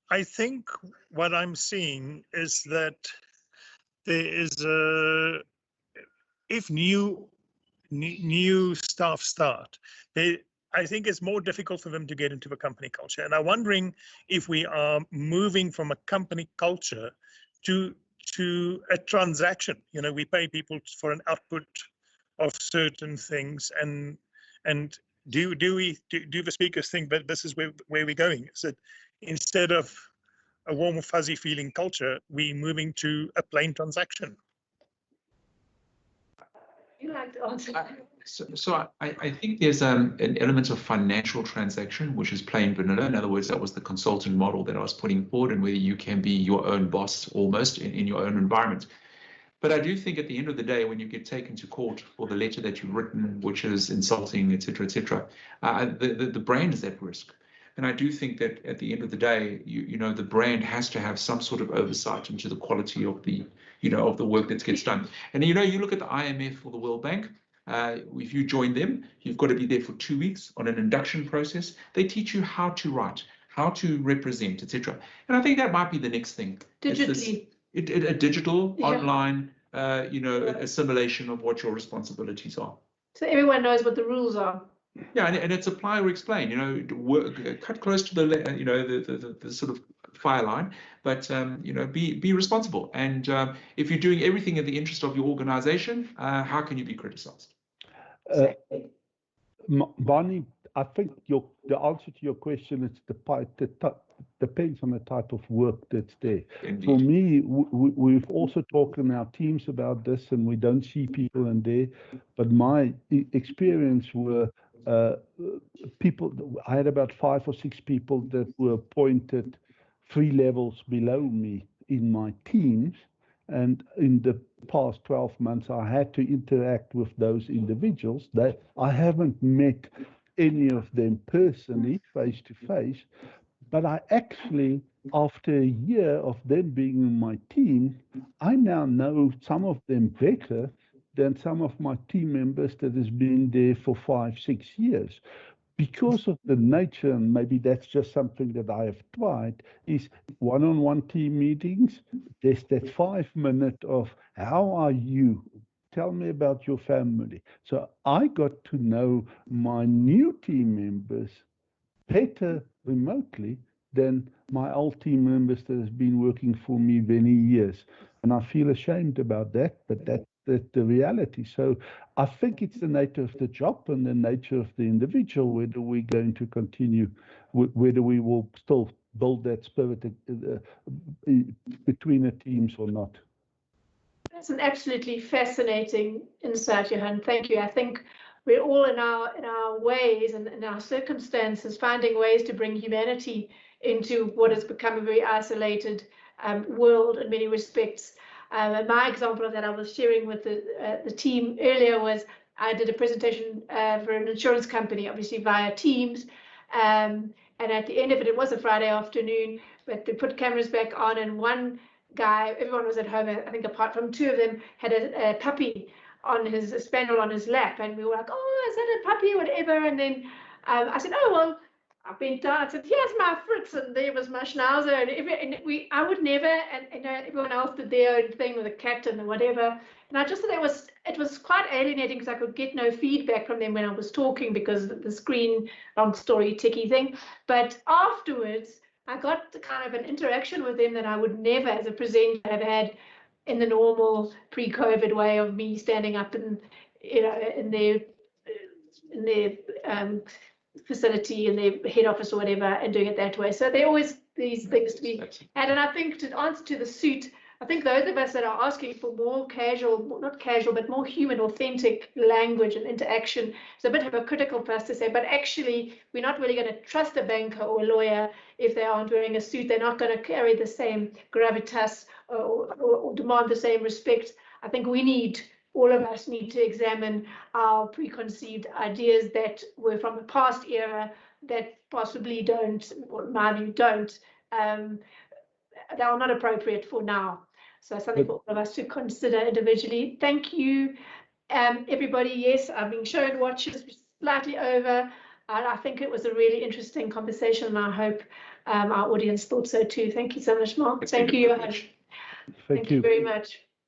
I think what I'm seeing is that there is if new staff start, I think it's more difficult for them to get into the company culture. And I'm wondering if we are moving from a company culture to a transaction. You know, we pay people for an output of certain things, and do the speakers think that this is where we're going? Is it instead of a warm, fuzzy feeling culture, we're moving to a plain transaction? You like to answer? So I think there's an element of financial transaction, which is plain vanilla. In other words, that was the consultant model that I was putting forward, and where you can be your own boss almost in your own environment. But I do think at the end of the day, when you get taken to court for the letter that you've written, which is insulting, et cetera, the brand is at risk. And I do think that at the end of the day, you know, the brand has to have some sort of oversight into the quality of the, you know, of the work that gets done. And, you know, you look at the IMF or the World Bank, if you join them, you've got to be there for 2 weeks on an induction process. They teach you how to write, how to represent, et cetera. And I think that might be the next thing. Digitally. A digital, Yeah. online, you know, assimilation of what your responsibilities are. So everyone knows what the rules are. Yeah, and it's apply or explain. You know, cut close to the, you know, the sort of fire line, but you know, be responsible. And if you're doing everything in the interest of your organization, how can you be criticized? Bonnie, I think the answer to your question is depends on the type of work that's there. Indeed. For me, we've also talked in our teams about this, and we don't see people in there. But my experience were people. I had about 5 or 6 people that were appointed 3 levels below me in my teams. And in the past 12 months, I had to interact with those individuals. That I haven't met any of them personally, face to face, but I actually, after a year of them being in my team, I now know some of them better than some of my team members that has been there for 5, 6 years. Because of the nature, and maybe that's just something that I have tried, is one-on-one team meetings. There's that 5-minute of, how are you? Tell me about your family. So I got to know my new team members better remotely than my old team members that has been working for me many years. And I feel ashamed about that, but that's the reality. So I think it's the nature of the job and the nature of the individual, whether we're going to continue, whether we will still build that spirit between the teams or not. That's an absolutely fascinating insight, Johan. Thank you. I think we're all in our ways and in our circumstances finding ways to bring humanity into what has become a very isolated world in many respects. My example of that I was sharing with the team earlier was I did a presentation for an insurance company, obviously via Teams. And at the end of it, it was a Friday afternoon, but they put cameras back on, and one guy, everyone was at home, I think apart from 2 of them, had a puppy on a spaniel on his lap, and we were like, oh, is that a puppy, whatever. And then I said, oh, well, I bent down, I said, here's my Fritz, and there was my Schnauzer, and I would never, and everyone else did their own thing with a cat and whatever. And I just thought it was quite alienating because I could get no feedback from them when I was talking because the screen, long story, ticky thing. But afterwards, I got the kind of an interaction with them that I would never, as a presenter, have had in the normal pre-COVID way of me standing up and, you know, in their facility, in their head office or whatever, and doing it that way. So there are always these things to be had. And I think to answer to the suit, I think those of us that are asking for more casual, not casual, but more human, authentic language and interaction, it's a bit hypocritical for us to say, but actually we're not really going to trust a banker or a lawyer if they aren't wearing a suit. They're not going to carry the same gravitas or demand the same respect. I think all of us need to examine our preconceived ideas that were from a past era that possibly don't, or in my view, don't, they are not appropriate for now. So something for all of us to consider individually. Thank you, everybody. Yes, I've been shown watches slightly over. I think it was a really interesting conversation, and I hope our audience thought so too. Thank you so much, Mark. Thank you, Johan. Thank you very much.